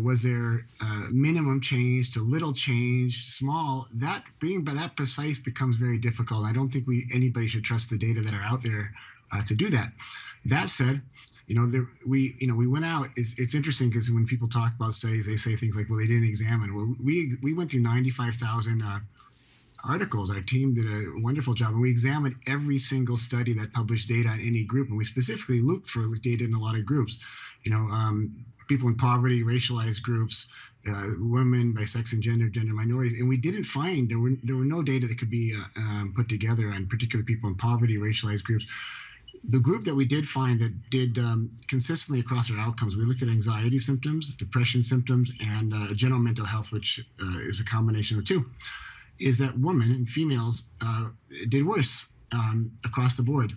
was there minimum change to little change, small, that being by that precise becomes very difficult. I don't think anybody should trust the data that are out there to do that. That said, we went out. It's interesting because when people talk about studies, they say things like, well, they didn't examine. Well, we went through 95,000 articles. Our team did a wonderful job, and we examined every single study that published data on any group, and we specifically looked for data in a lot of groups. People in poverty, racialized groups, women by sex and gender minorities, and we didn't find, there were no data that could be put together on particular people in poverty, racialized groups. The group that we did find that did consistently across our outcomes, we looked at anxiety symptoms, depression symptoms, and general mental health, which is a combination of the two, is that women and females did worse across the board.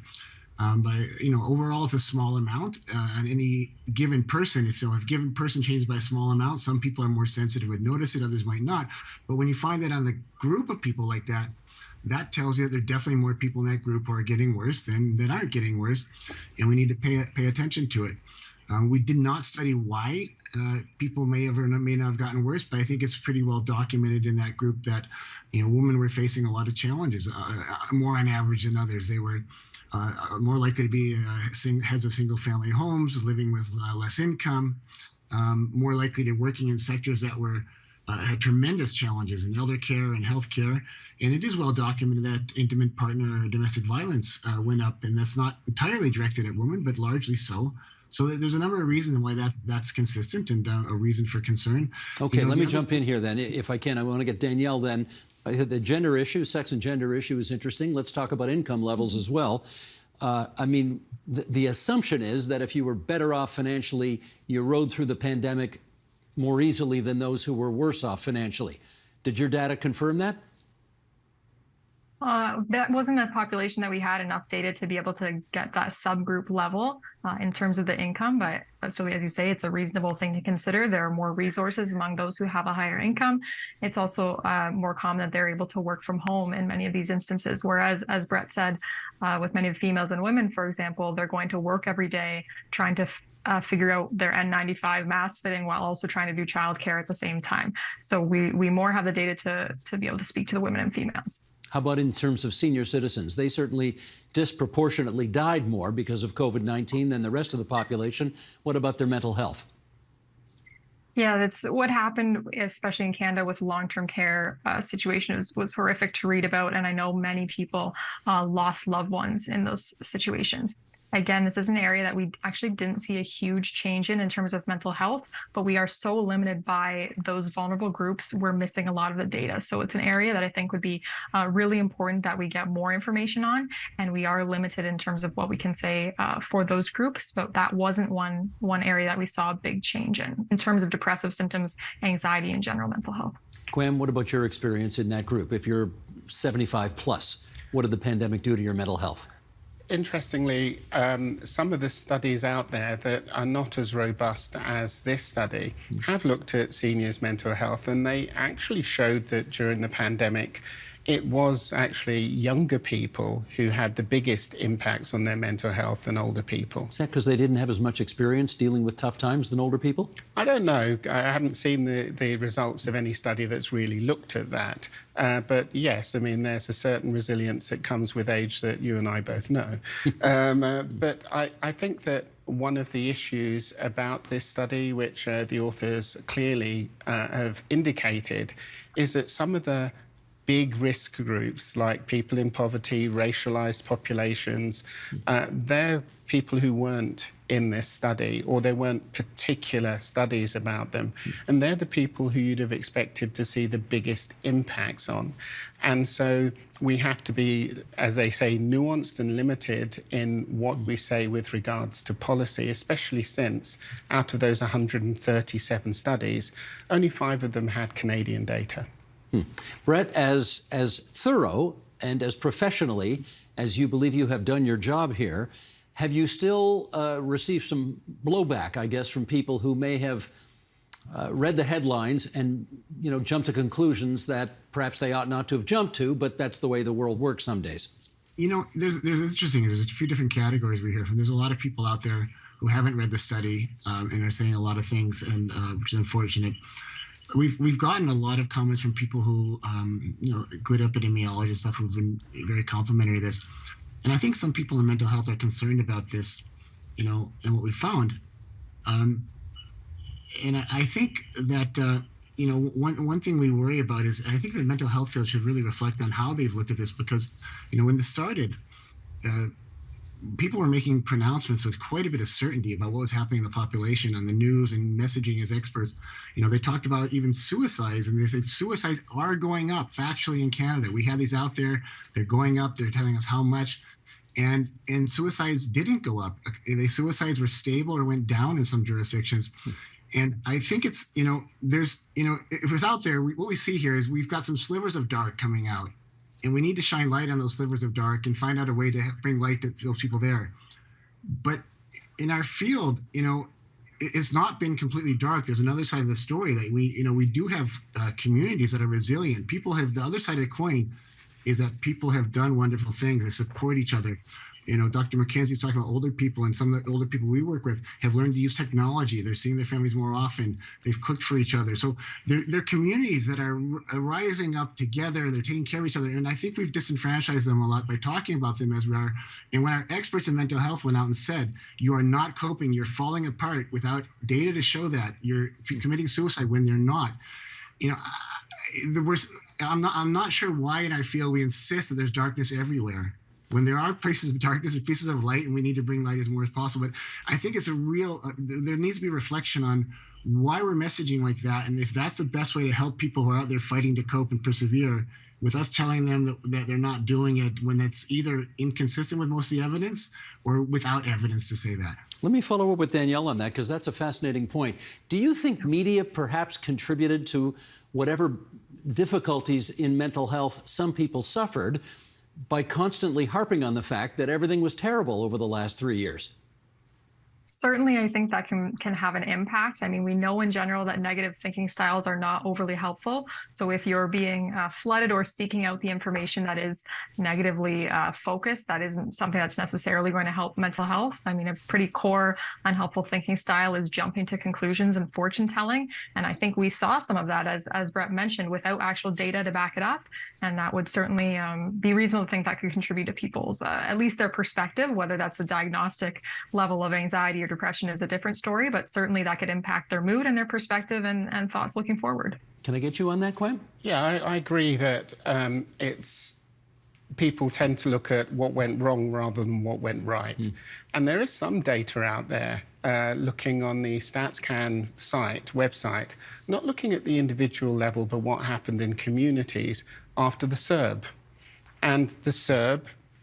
Overall, it's a small amount on any given person. If a given person changes by a small amount, some people are more sensitive, would notice it, others might not. But when you find that on a group of people like that, that tells you that there are definitely more people in that group who are getting worse than aren't getting worse, and we need to pay attention to it. We did not study why people may have or may not have gotten worse, but I think it's pretty well documented in that group that women were facing a lot of challenges, more on average than others. They were more likely to be heads of single-family homes, living with less income, more likely to working in sectors that had tremendous challenges in elder care and health care. And it is well documented that intimate partner or domestic violence went up, and that's not entirely directed at women, but largely so. So there's a number of reasons why that's consistent and a reason for concern. Okay, let me jump in here then, if I can. I want to get Danielle then. The gender issue, sex and gender issue is interesting. Let's talk about income levels as well. The assumption is that if you were better off financially, you rode through the pandemic more easily than those who were worse off financially. Did your data confirm that? That wasn't a population that we had enough data to be able to get that subgroup level in terms of the income. But so as you say, it's a reasonable thing to consider. There are more resources among those who have a higher income. It's also more common that they're able to work from home in many of these instances. Whereas, as Brett said, with many of the females and women, for example, they're going to work every day trying to figure out their N95 mask fitting while also trying to do childcare at the same time. So we more have the data to be able to speak to the women and females. How about in terms of senior citizens? They certainly disproportionately died more because of COVID-19 than the rest of the population. What about their mental health? Yeah, that's what happened, especially in Canada with long-term care situation was horrific to read about. And I know many people lost loved ones in those situations. Again, this is an area that we actually didn't see a huge change in terms of mental health, but we are so limited by those vulnerable groups. We're missing a lot of the data. So it's an area that I think would be really important that we get more information on. And we are limited in terms of what we can say for those groups, but that wasn't one area that we saw a big change in terms of depressive symptoms, anxiety, and general mental health. Graham, what about your experience in that group? If you're 75 plus, what did the pandemic do to your mental health? interestingly, some of the studies out there that are not as robust as this study have looked at seniors' mental health, and they actually showed that during the pandemic, it was actually younger people who had the biggest impacts on their mental health than older people. Is that because they didn't have as much experience dealing with tough times than older people? I don't know. I haven't seen the results of any study that's really looked at that. But yes, I mean, there's a certain resilience that comes with age that you and I both know. But I think that one of the issues about this study, which the authors clearly have indicated, is that some of the big risk groups like people in poverty, racialized populations, they're people who weren't in this study, or there weren't particular studies about them. And they're the people who you'd have expected to see the biggest impacts on. And so we have to be, as they say, nuanced and limited in what we say with regards to policy, especially since out of those 137 studies, only 5 of them had Canadian data. Brett, as thorough and as professionally as you believe you have done your job here, have you still received some blowback, I guess, from people who may have read the headlines and, you know, jumped to conclusions that perhaps they ought not to have jumped to, but that's the way the world works some days? You know, there's interesting. There's a few different categories we hear from. There's a lot of people out there who haven't read the study and are saying a lot of things, and which is unfortunate. We've gotten a lot of comments from people who, you know, good epidemiologists stuff who've been very complimentary of this. And I think some people in mental health are concerned about this, you know, and what we found. And I think that, you know, one thing we worry about is, I think the mental health field should really reflect on how they've looked at this, because, you know, when this started, people were making pronouncements with quite a bit of certainty about what was happening in the population on the news and messaging as experts. You know, they talked about even suicides, and they said suicides are going up factually in Canada. We had these out there, they're going up, they're telling us how much, and suicides didn't go up. Suicides were stable or went down in some jurisdictions. And I think it's, you know, there's, you know, if it's out there, what we see here is we've got some slivers of dark coming out. And we need to shine light on those slivers of dark and find out a way to bring light to those people there. But in our field, you know, it's not been completely dark. There's another side of the story that we do have communities that are resilient. People have, the other side of the coin is that people have done wonderful things. They support each other. You know, Dr. McKenzie's talking about older people, and some of the older people we work with have learned to use technology. They're seeing their families more often. They've cooked for each other. So they're communities that are rising up together. They're taking care of each other. And I think we've disenfranchised them a lot by talking about them as we are. And when our experts in mental health went out and said, you are not coping, you're falling apart without data to show that, you're committing suicide when they're not, you know, I'm not sure why in our field we insist that there's darkness everywhere, when there are pieces of darkness and pieces of light, and we need to bring light as more as possible. But I think it's a real, there needs to be reflection on why we're messaging like that, and if that's the best way to help people who are out there fighting to cope and persevere, with us telling them that they're not doing it when it's either inconsistent with most of the evidence or without evidence to say that. Let me follow up with Danielle on that, because that's a fascinating point. Do you think media perhaps contributed to whatever difficulties in mental health some people suffered by constantly harping on the fact that everything was terrible over the last 3 years? Certainly, I think that can have an impact. I mean, we know in general that negative thinking styles are not overly helpful. So if you're being flooded or seeking out the information that is negatively focused, that isn't something that's necessarily going to help mental health. I mean, a pretty core unhelpful thinking style is jumping to conclusions and fortune telling. And I think we saw some of that, as Brett mentioned, without actual data to back it up. And that would certainly be reasonable to think that could contribute to people's, at least their perspective, whether that's a diagnostic level of anxiety or depression is a different story, but certainly that could impact their mood and their perspective and thoughts looking forward. Can I get you on that, Quam? Yeah, I agree that people tend to look at what went wrong rather than what went right. And there is some data out there looking on the StatsCan website, not looking at the individual level, but what happened in communities after the SERB. And the SERB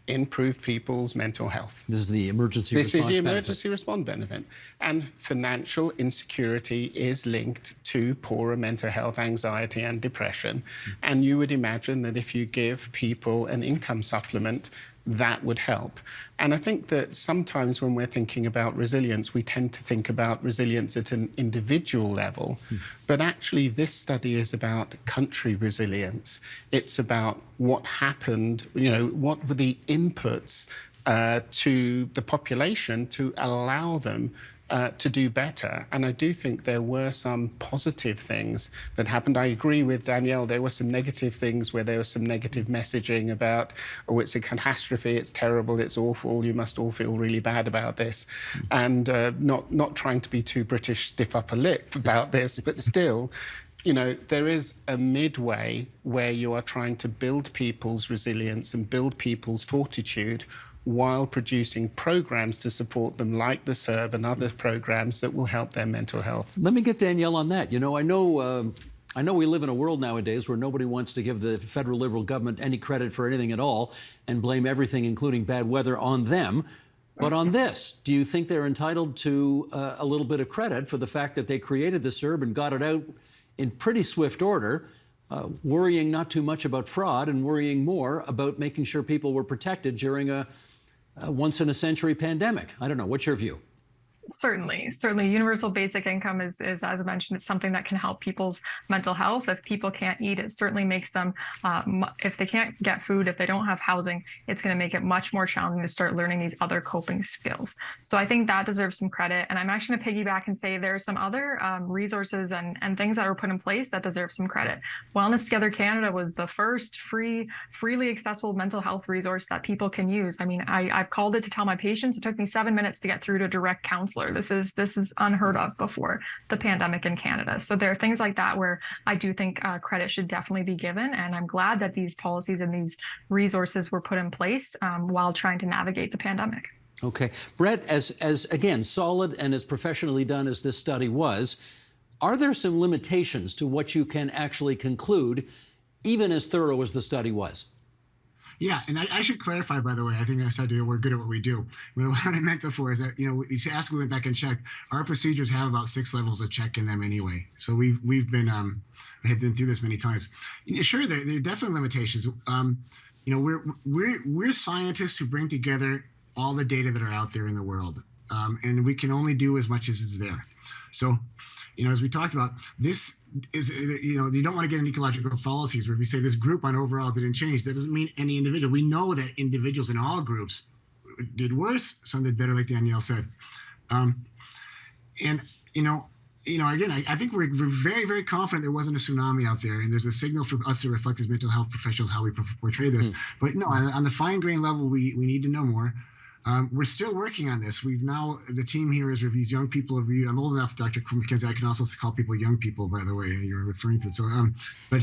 improved people's mental health. This is the emergency response benefit. This is the emergency response benefit. And financial insecurity is linked to poorer mental health, anxiety and depression. And you would imagine that if you give people an income supplement, that would help. And I think that sometimes when we're thinking about resilience, we tend to think about resilience at an individual level. But actually, this study is about country resilience. It's about what happened, what were the inputs to the population to allow them to do better. And I do think there were some positive things that happened. I agree with Danielle, there were some negative things where there was some negative messaging about, oh, it's a catastrophe, it's terrible, it's awful, you must all feel really bad about this. And not trying to be too British stiff upper lip about this, but still, there is a midway where you are trying to build people's resilience and build people's fortitude while producing programs to support them, like the SERB and other programs that will help their mental health. Let me get Danielle on that. I know we live in a world nowadays where nobody wants to give the federal Liberal government any credit for anything at all and blame everything, including bad weather, on them. But on this, do you think they're entitled to a little bit of credit for the fact that they created the SERB and got it out in pretty swift order, worrying not too much about fraud and worrying more about making sure people were protected during a once-in-a-century pandemic? I don't know. What's your view? Certainly. Universal basic income is, as I mentioned, it's something that can help people's mental health. If people can't eat, it certainly makes them, if they can't get food, if they don't have housing, it's going to make it much more challenging to start learning these other coping skills. So I think that deserves some credit. And I'm actually going to piggyback and say there are some other resources and things that were put in place that deserve some credit. Wellness Together Canada was the first freely accessible mental health resource that people can use. I mean, I've called it to tell my patients. It took me 7 minutes to get through to direct counseling. This is unheard of before the pandemic in Canada. So there are things like that where I do think credit should definitely be given. And I'm glad that these policies and these resources were put in place while trying to navigate the pandemic. Okay. Brett, as again, solid and as professionally done as this study was, are there some limitations to what you can actually conclude, even as thorough as the study was? Yeah, and I should clarify, by the way, I think I said we're good at what we do. What I meant before is that, we went back and checked. Our procedures have about 6 levels of check in them anyway. So we've been have been through this many times. Sure, there are definitely limitations. We're scientists who bring together all the data that are out there in the world, and we can only do as much as is there. So, as we talked about, this is, you don't want to get into ecological fallacies where we say this group on overall didn't change. That doesn't mean any individual. We know that individuals in all groups did worse, some did better, like Danielle said. Again, I think we're very, very confident there wasn't a tsunami out there, and there's a signal for us to reflect as mental health professionals how we portray this. But no, on the fine grain level, we need to know more. We're still working on this. The team here has reviewed young people. I'm old enough, Dr. McKenzie, I can also call people young people, by the way, you're referring to. So, we're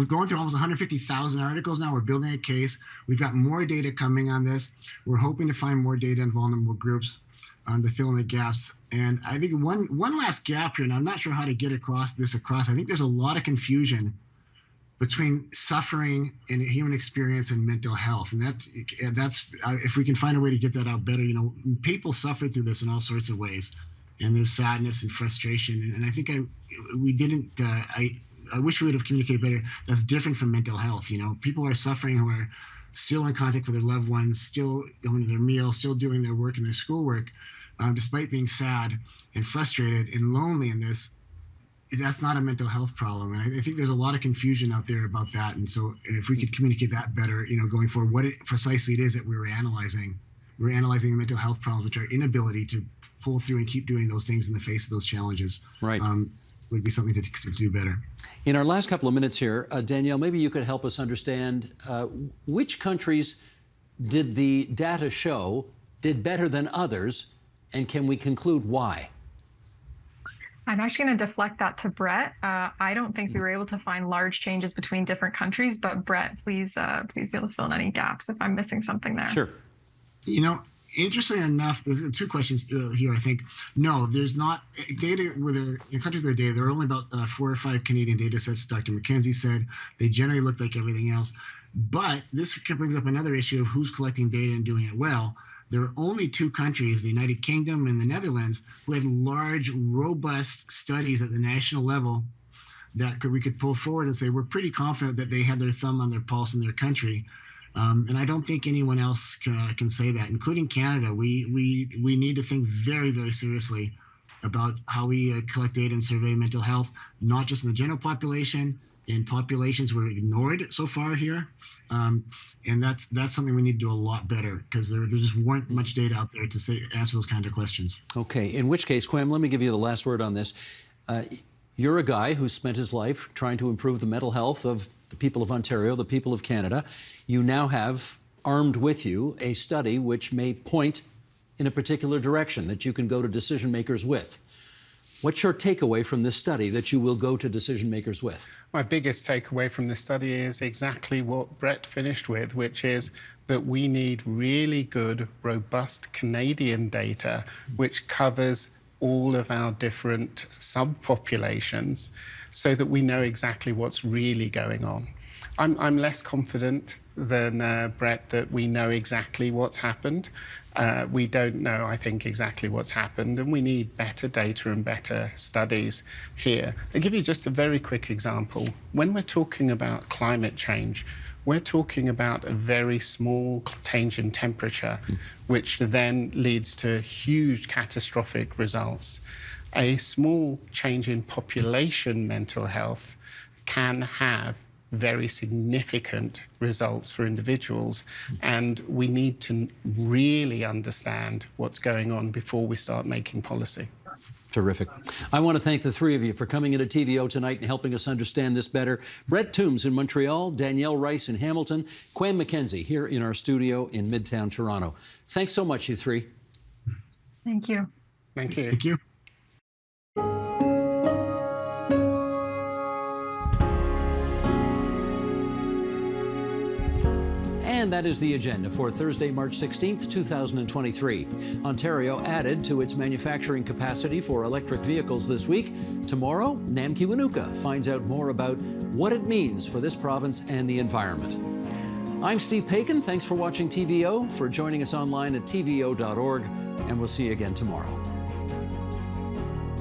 going through almost 150,000 articles now. We're building a case. We've got more data coming on this. We're hoping to find more data in vulnerable groups to fill in the gaps. And I think one last gap here, and I'm not sure how to get across. I think there's a lot of confusion between suffering and human experience and mental health. And that's if we can find a way to get that out better, people suffer through this in all sorts of ways. And there's sadness and frustration. And I think I wish we would have communicated better. That's different from mental health. People are suffering who are still in contact with their loved ones, still going to their meals, still doing their work and their schoolwork, despite being sad and frustrated and lonely in this. That's not a mental health problem. And I think there's a lot of confusion out there about that. And so if we could communicate that better, going forward, what precisely it is that we're analyzing the mental health problems, which are inability to pull through and keep doing those things in the face of those challenges. Right. Would be something to do better. In our last couple of minutes here, Danielle, maybe you could help us understand which countries did the data show did better than others, and can we conclude why? I'm actually going to deflect that to Brett. I don't think we were able to find large changes between different countries, but Brett, please be able to fill in any gaps if I'm missing something there. Sure. Interestingly enough, there's 2 questions here, I think. No, there's not data in countries with data. There are only about 4 or 5 Canadian data sets, Dr. McKenzie said. They generally look like everything else. But this brings up another issue of who's collecting data and doing it well. There are only 2 countries, the United Kingdom and the Netherlands, who had large, robust studies at the national level that we could pull forward and say we're pretty confident that they had their thumb on their pulse in their country. And I don't think anyone else can say that, including Canada. We need to think very, very seriously about how we collect data and survey mental health, not just in the general population, in populations we're ignored so far here. And that's something we need to do a lot better, because there just weren't much data out there to answer those kind of questions. Okay, in which case, Quam, let me give you the last word on this. You're a guy who spent his life trying to improve the mental health of the people of Ontario, the people of Canada. You now have armed with you a study which may point in a particular direction that you can go to decision makers with. What's your takeaway from this study that you will go to decision makers with? My biggest takeaway from this study is exactly what Brett finished with, which is that we need really good, robust Canadian data which covers all of our different subpopulations so that we know exactly what's really going on. I'm less confident than Brett that we know exactly what's happened. We don't know, I think, exactly what's happened, and we need better data and better studies here. I'll give you just a very quick example. When we're talking about climate change, we're talking about a very small change in temperature, which then leads to huge catastrophic results. A small change in population mental health can have very significant results for individuals, and we need to really understand what's going on before we start making policy. Terrific. I want to thank the three of you for coming into TVO tonight and helping us understand this better. Brett Toombs in Montreal, Danielle Rice in Hamilton, Quam McKenzie here in our studio in Midtown Toronto. Thanks so much, you three. Thank you. Thank you. Thank you. And that is the agenda for Thursday, March 16th, 2023. Ontario added to its manufacturing capacity for electric vehicles this week. Tomorrow, Nam Kiwanuka finds out more about what it means for this province and the environment. I'm Steve Paikin. Thanks for watching TVO, for joining us online at tvo.org, and we'll see you again tomorrow.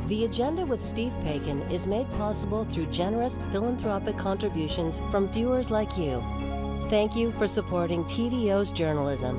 The Agenda with Steve Paikin is made possible through generous philanthropic contributions from viewers like you. Thank you for supporting TVO's journalism.